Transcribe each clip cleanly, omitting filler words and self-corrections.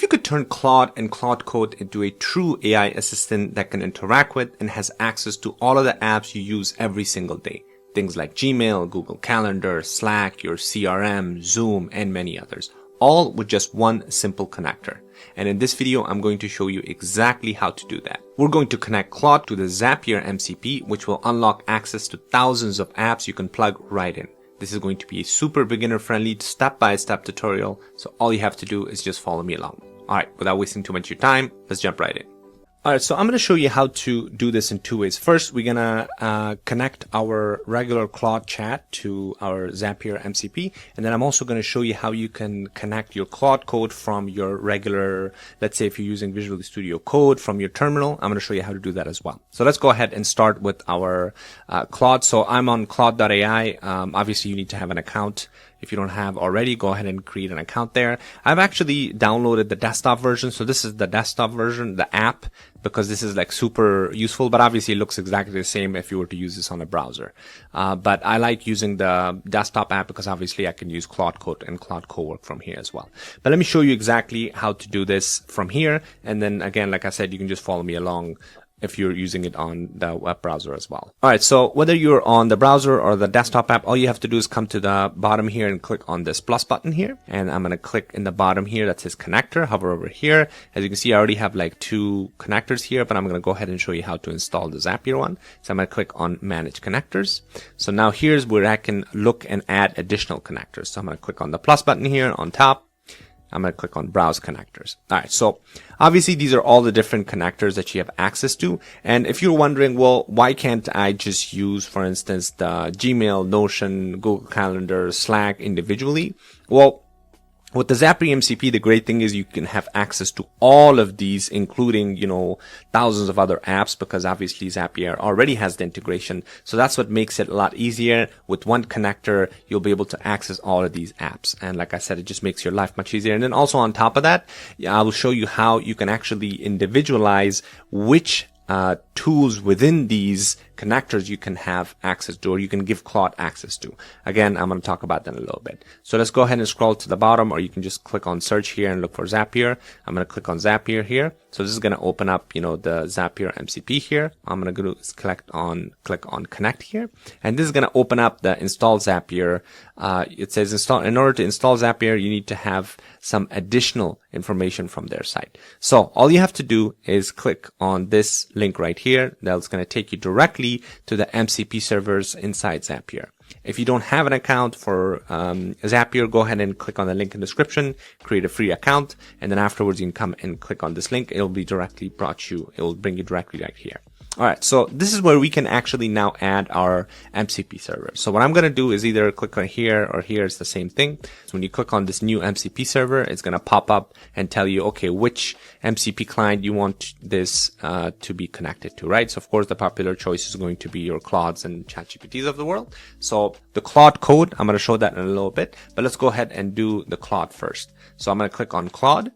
could turn Claude and Claude Code into a true AI assistant that can interact with and has access to all of the apps you use every single day. Things like Gmail, Google Calendar, Slack, your CRM, Zoom, and many others, all with just one simple connector. And in this video, I'm going to show you exactly how to do that. We're going to connect Claude to the Zapier MCP, which will unlock access to thousands of apps you can plug right in. This is going to be a super beginner-friendly step-by-step tutorial, so all you have to do is just follow me along. Alright, without wasting too much of your time, let's jump right in. Alright, so I'm going to show you how to do this in two ways. First, we're going to connect our regular Claude chat to our Zapier MCP, and then I'm also going to show you how you can connect your Claude Code from your regular, let's say if you're using Visual Studio Code from your terminal, I'm going to show you how to do that as well. So let's go ahead and start with our Claude. So I'm on Claude.ai. Obviously, you need to have an account. If you don't have already, go ahead and create an account there. I've actually downloaded the desktop version. So this is the desktop version, the app, because this is like super useful, but obviously it looks exactly the same if you were to use this on a browser. But I like using the desktop app because obviously I can use Claude Code and Claude Cowork from here as well. But let me show you exactly how to do this from here. And then again, like I said, you can just follow me along if you're using it on the web browser as well. Alright, so whether you're on the browser or the desktop app, all you have to do is come to the bottom here and click on this plus button here. And I'm going to click in the bottom here that says connector, hover over here. As you can see, I already have like two connectors here, but I'm going to go ahead and show you how to install the Zapier one. So I'm going to click on manage connectors. So now here's where I can look and add additional connectors. So I'm going to click on the plus button here on top. I'm going to click on browse connectors. All right. So obviously these are all the different connectors that you have access to. And if you're wondering, well, why can't I just use, for instance, the Gmail, Notion, Google Calendar, Slack individually? Well, with the Zapier MCP, the great thing is you can have access to all of these, including, thousands of other apps, because obviously Zapier already has the integration. So that's what makes it a lot easier. With one connector, you'll be able to access all of these apps. And like I said, it just makes your life much easier. And then also on top of that, I will show you how you can actually individualize which tools within these connectors you can have access to, or you can give Claude access to. Again, I'm going to talk about that in a little bit. So let's go ahead and scroll to the bottom, or you can just click on search here and look for Zapier. I'm going to click on Zapier here. So this is going to open up, the Zapier MCP here. I'm going to go to click on connect here. And this is going to open up the install Zapier. It says in order to install Zapier, you need to have some additional information from their site. So all you have to do is click on this link right here. That's going to take you directly to the MCP servers inside Zapier. If you don't have an account for Zapier, go ahead and click on the link in the description, create a free account, and then afterwards you can come and click on this link. It will bring you directly right here. Alright, so this is where we can actually now add our MCP server. So what I'm going to do is either click on here or here. It's the same thing. So when you click on this new MCP server, it's going to pop up and tell you, okay, which MCP client you want this to be connected to, right? So of course, the popular choice is going to be your Claudes and ChatGPTs of the world. So the Claude Code, I'm going to show that in a little bit, but let's go ahead and do the Claude first. So I'm going to click on Claude,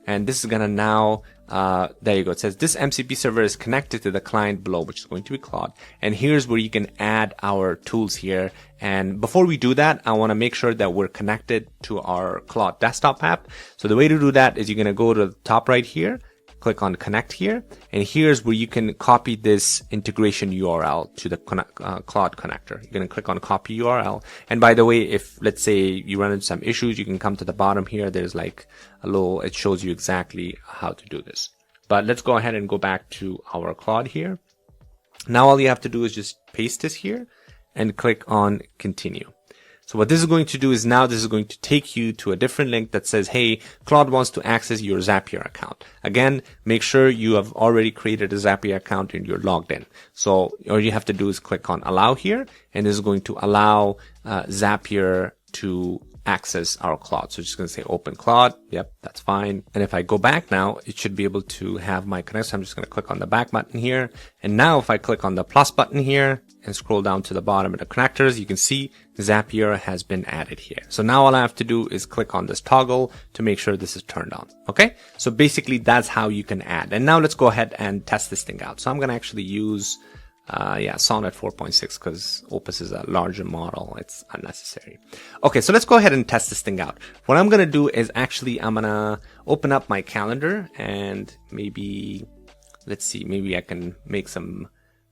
and this is going to now there you go. It says this MCP server is connected to the client below, which is going to be Claude. And here's where you can add our tools here. And before we do that, I want to make sure that we're connected to our Claude desktop app. So the way to do that is you're going to go to the top right here, click on connect here, and here's where you can copy this integration URL to the Claude connector. You're going to click on copy URL. And by the way, if let's say you run into some issues, you can come to the bottom here. There's like it shows you exactly how to do this. But let's go ahead and go back to our Claude here. Now all you have to do is just paste this here and click on continue. So what this is going to do is now this is going to take you to a different link that says, hey, Claude wants to access your Zapier account. Again, make sure you have already created a Zapier account and you're logged in. So all you have to do is click on allow here, and this is going to allow Zapier to access our Claude. So just going to say open Claude. Yep, that's fine. And if I go back now, it should be able to have my connection. I'm just going to click on the back button here. And now if I click on the plus button here and scroll down to the bottom of the connectors, you can see Zapier has been added here. So now all I have to do is click on this toggle to make sure this is turned on. Okay. So basically that's how you can add. And now let's go ahead and test this thing out. So I'm going to actually use Yeah, Sonnet 4.6 because Opus is a larger model. It's unnecessary. Okay, so let's go ahead and test this thing out. What I'm going to do is actually I'm going to open up my calendar and maybe, let's see, maybe I can make some,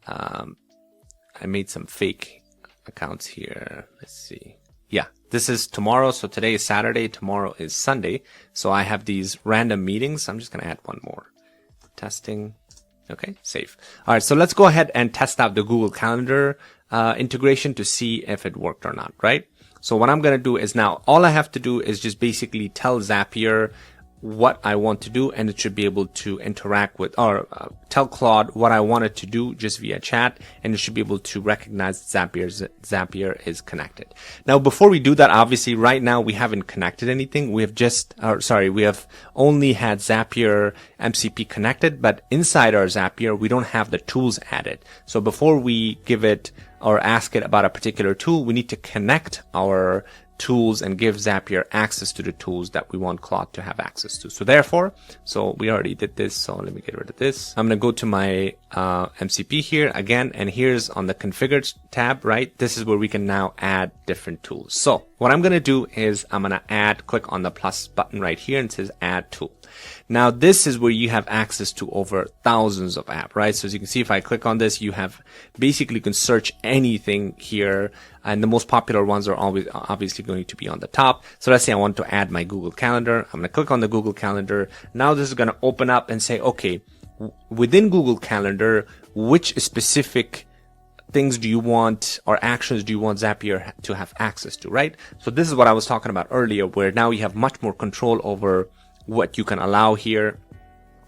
I made some fake accounts here. Let's see. Yeah, this is tomorrow. So today is Saturday. Tomorrow is Sunday. So I have these random meetings. I'm just going to add one more. Testing. Okay, save. All right, so let's go ahead and test out the Google Calendar integration to see if it worked or not, right? So what I'm going to do is now all I have to do is just basically tell Zapier what I want to do, and it should be able to interact with, or tell Claude what I want it to do just via chat, and it should be able to recognize Zapier is connected. Now, before we do that, obviously right now we haven't connected anything. We have we have only had Zapier MCP connected, but inside our Zapier, we don't have the tools added. So before we give it or ask it about a particular tool, we need to connect our tools and give Zapier access to the tools that we want Claude to have access to. So therefore, so we already did this. So let me get rid of this. I'm going to go to my MCP here again, and here's on the configured tab, right? This is where we can now add different tools. So what I'm going to do is I'm going to click on the plus button right here and it says add tool. Now this is where you have access to over thousands of apps, right? So as you can see, if I click on this, you have basically, you can search anything here, and the most popular ones are always obviously going to be on the top. So let's say I want to add my Google Calendar. I'm going to click on the Google Calendar. Now this is going to open up and say, okay, within Google Calendar, which specific things do you want or actions do you want Zapier to have access to, right? So this is what I was talking about earlier, where now you have much more control over what you can allow here.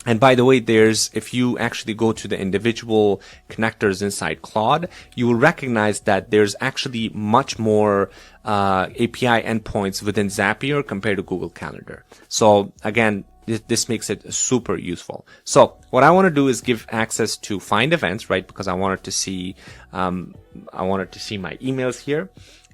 And by the way, if you actually go to the individual connectors inside Claude, you will recognize that there's actually much more API endpoints within Zapier compared to Google Calendar. So again, this makes it super useful. So what I want to do is give access to find events, right? Because I wanted to see my emails here,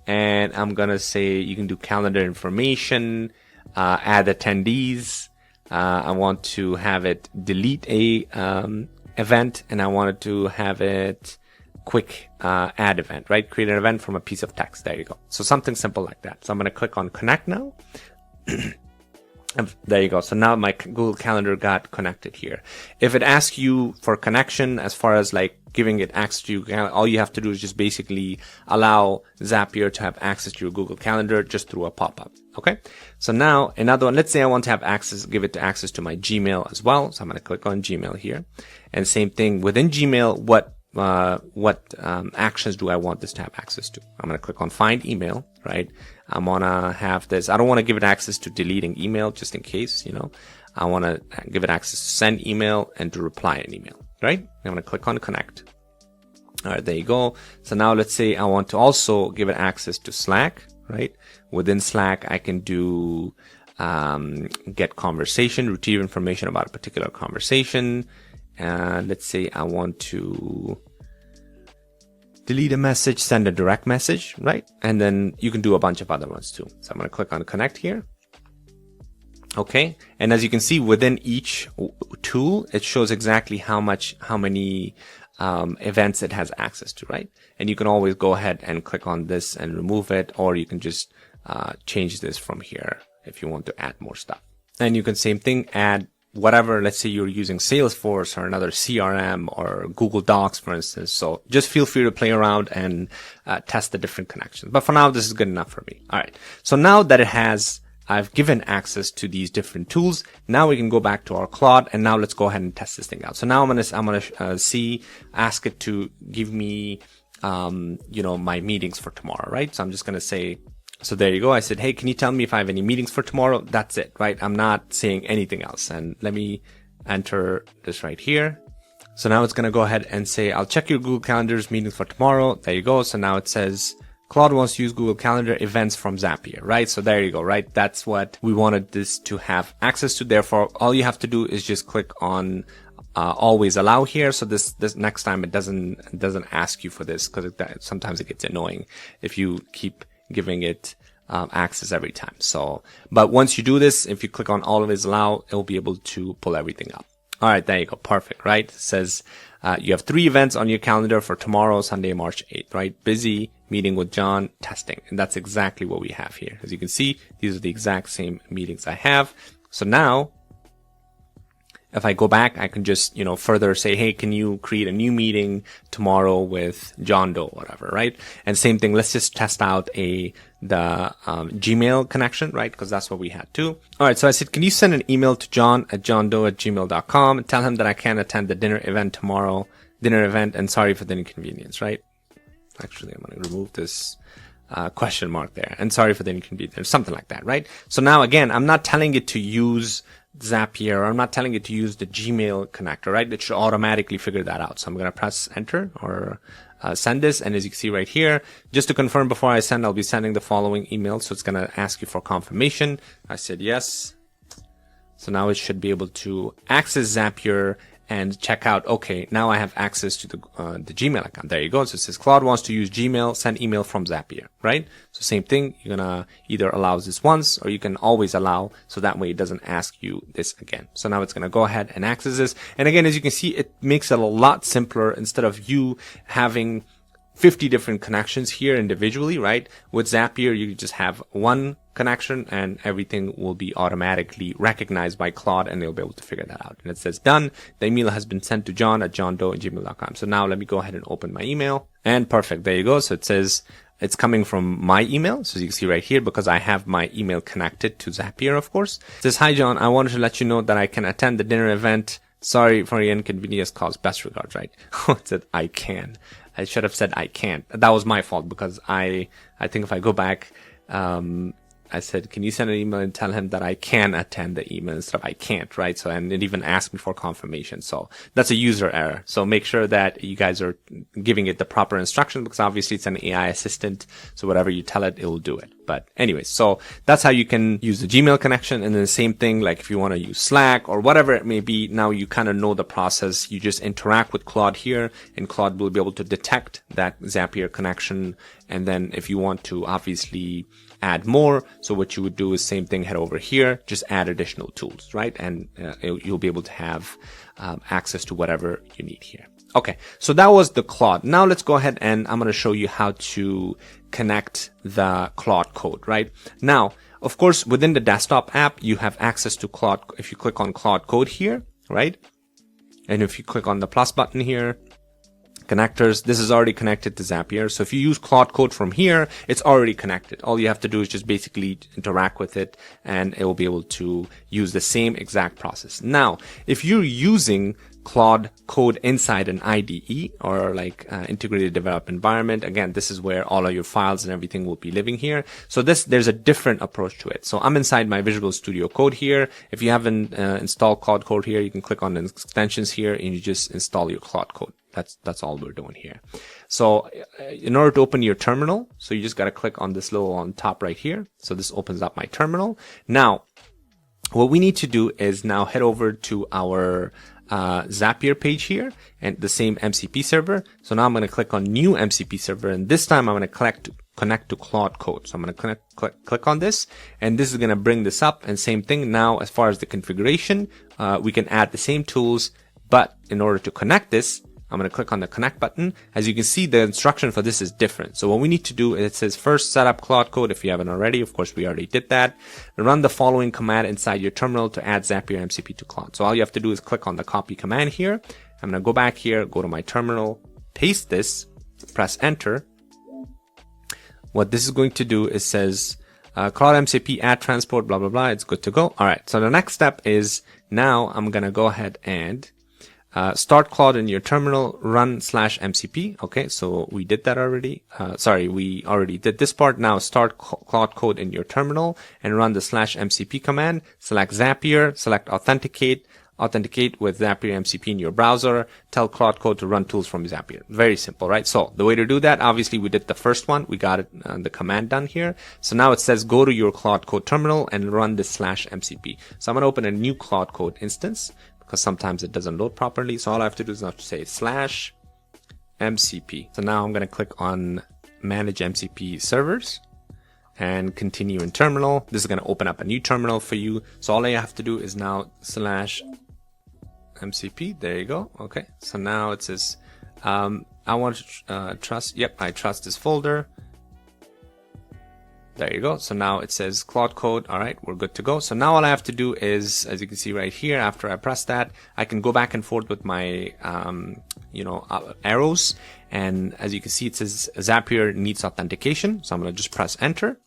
and I'm gonna say you can do calendar information, add attendees. I want to have it delete a event, and I wanted to have it quick add event, right? Create an event from a piece of text. There you go. So something simple like that. So I'm going to click on connect now. There you go. So now my Google Calendar got connected here. If it asks you for connection, as far as like giving it access to you, all you have to do is just basically allow Zapier to have access to your Google Calendar just through a pop-up. Okay. So now another one, let's say I want to have access, give it access to my Gmail as well. So I'm going to click on Gmail here, and same thing within Gmail. What actions do I want this to have access to? I'm going to click on find email, right? I want to have this. I don't want to give it access to deleting email just in case, I want to give it access to send email and to reply an email, right? I'm going to click on connect. All right, there you go. So now let's say I want to also give it access to Slack, right? Within Slack, I can do get conversation, retrieve information about a particular conversation. And let's say I want to delete a message, send a direct message, right? And then you can do a bunch of other ones too. So I'm going to click on connect here. Okay. And as you can see, within each tool, it shows exactly how many events it has access to, right? And you can always go ahead and click on this and remove it, or you can just change this from here if you want to add more stuff. And you can same thing, add whatever. Let's say you're using Salesforce or another CRM or Google Docs, for instance. So just feel free to play around and test the different connections. But for now, this is good enough for me. All right. So now that I've given access to these different tools, now we can go back to our Claude, and now let's go ahead and test this thing out. So now I'm gonna ask it to give me, my meetings for tomorrow, right? So I'm just gonna say, so there you go. I said, hey, can you tell me if I have any meetings for tomorrow? That's it, right? I'm not saying anything else. And let me enter this right here. So now it's going to go ahead and say, I'll check your Google Calendar's meetings for tomorrow. There you go. So now it says, Claude wants to use Google Calendar events from Zapier, right? So there you go, right? That's what we wanted this to have access to. Therefore, all you have to do is just click on always allow here. So this next time it doesn't ask you for this, because sometimes it gets annoying if you keep giving it access every time. So, but once you do this, if you click on always allow, it will be able to pull everything up. All right, there you go. Perfect, right? It says you have 3 events on your calendar for tomorrow, Sunday, March 8th, right? Busy, meeting with John, testing. And that's exactly what we have here. As you can see, these are the exact same meetings I have. So now, if I go back, I can just, further say, hey, can you create a new meeting tomorrow with John Doe, whatever, right? And same thing, let's just test out the Gmail connection, right? Because that's what we had too. All right, so I said, can you send an email to john@johndoe@gmail.com and tell him that I can't attend the dinner event tomorrow, and sorry for the inconvenience, right? Actually, I'm going to remove this question mark there. And sorry for the inconvenience, something like that, right? So now again, I'm not telling it to use Zapier, or I'm not telling it to use the Gmail connector, right? It should automatically figure that out. So I'm going to press enter or send this. And as you can see right here, just to confirm before I send, I'll be sending the following email. So it's going to ask you for confirmation. I said yes. So now it should be able to access Zapier and check out, okay, now I have access to the Gmail account. There you go. So it says Claude wants to use Gmail, send email from Zapier, right? So same thing. You're going to either allow this once, or you can always allow, so that way it doesn't ask you this again. So now it's going to go ahead and access this. And again, as you can see, it makes it a lot simpler. Instead of you having 50 different connections here individually, right? With Zapier, you just have one connection and everything will be automatically recognized by Claude, and they'll be able to figure that out. And it says done. The email has been sent to john@johndoe@gmail.com. So now let me go ahead and open my email, and perfect. There you go. So it says it's coming from my email. So as you can see right here, because I have my email connected to Zapier, of course. It says, hi, John. I wanted to let you know that I can attend the dinner event. Sorry for the inconvenience caused. Best regards, right? It said I can. I should have said I can't. That was my fault, because I think if I go back, I said, can you send an email and tell him that I can attend the email instead of I can't, right? So, and it even asked me for confirmation. So that's a user error. So make sure that you guys are giving it the proper instruction, because obviously it's an AI assistant. So whatever you tell it, it will do it. But anyways, so that's how you can use the Gmail connection. And then the same thing, like if you want to use Slack or whatever it may be, now you kind of know the process. You just interact with Claude here, and Claude will be able to detect that Zapier connection. And then if you want to obviously add more, so what you would do is same thing, head over here, just add additional tools, right? And you'll be able to have access to whatever you need here. Okay, so that was the Claude. Now let's go ahead and I'm going to show you how to connect the Claude Code, right? Now, of course, within the desktop app, you have access to Claude. If you click on Claude Code here, right? And if you click on the plus button here, connectors, this is already connected to Zapier. So if you use Claude Code from here, it's already connected. All you have to do is just basically interact with it, and it will be able to use the same exact process. Now, if you're using Claude Code inside an IDE or like integrated development environment, again, this is where all of your files and everything will be living here. So there's a different approach to it. So I'm inside my Visual Studio Code here. If you haven't installed Claude Code here, you can click on the extensions here and you just install your Claude Code. That's all we're doing here. So in order to open your terminal, so you just got to click on this little on top right here. So this opens up my terminal. Now, what we need to do is now head over to our Zapier page here and the same MCP server. So now I'm going to click on new MCP server, and this time I'm going to connect to Claude Code. So I'm going to click on this, and this is going to bring this up. And same thing now, as far as the configuration, we can add the same tools, but in order to connect this, I'm going to click on the connect button. As you can see, the instruction for this is different. So what we need to do is, it says first set up Claude Code if you haven't already. Of course, we already did that. Run the following command inside your terminal to add Zapier MCP to Claude. So all you have to do is click on the copy command here. I'm going to go back here, go to my terminal, paste this, press enter. What this is going to do is says Claude MCP add transport, blah, blah, blah. It's good to go. All right. So the next step is now I'm going to go ahead and start Claude in your terminal, run /MCP. Okay, so we did that already. We already did this part. Now start Claude Code in your terminal and run the /MCP command. Select Zapier, select authenticate with Zapier MCP in your browser. Tell Claude Code to run tools from Zapier. Very simple, right? So the way to do that, obviously we did the first one. We got it, the command done here. So now it says go to your Claude Code terminal and run this /MCP. So I'm going to open a new Claude Code instance, because sometimes it doesn't load properly. So all I have to do is now to say /MCP. So now I'm going to click on manage MCP servers and continue in terminal. This is going to open up a new terminal for you. So all I have to do is now MCP. There you go. Okay. So now it says, I want to trust. Yep, I trust this folder. There you go. So now it says Claude Code. All right, we're good to go. So now all I have to do is, as you can see right here, after I press that, I can go back and forth with my, arrows. And as you can see, it says Zapier needs authentication. So I'm going to just press enter,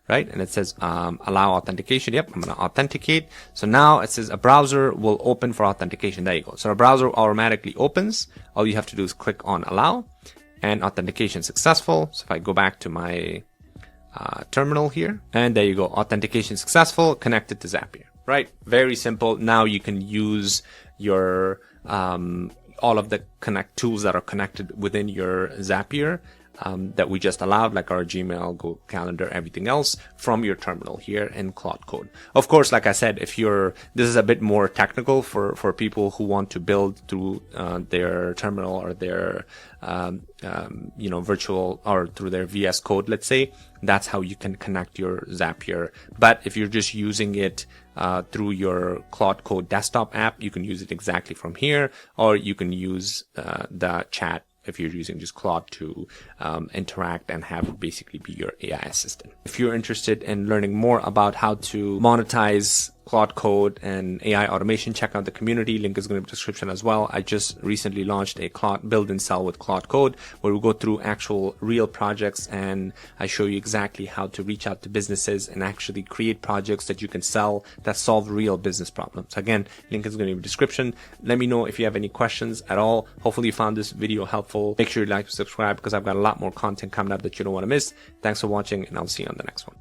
right? And it says allow authentication. Yep, I'm going to authenticate. So now it says a browser will open for authentication. There you go. So a browser automatically opens. All you have to do is click on allow, and authentication successful. So if I go back to my terminal here, and there you go, authentication successful, connected to Zapier, right? Very simple. Now you can use your all of the connect tools that are connected within your Zapier that we just allowed, like our Gmail, Google Calendar, everything else, from your terminal here in Claude Code. Of course, like I said, if this is a bit more technical for people who want to build through their terminal or their virtual, or through their VS Code, let's say, that's how you can connect your Zapier. But if you're just using it through your Claude Code desktop app, you can use it exactly from here, or you can use the chat if you're using just Claude to interact and have it basically be your AI assistant. If you're interested in learning more about how to monetize Claude Code and AI automation, check out the community. Link is going to be in the description as well. I just recently launched a Claude build and sell with Claude Code, where we go through actual real projects and I show you exactly how to reach out to businesses and actually create projects that you can sell that solve real business problems. Again, link is going to be in the description. Let me know if you have any questions at all. Hopefully you found this video helpful. Make sure you like and subscribe, because I've got a lot more content coming up that you don't want to miss. Thanks for watching, and I'll see you on the next one.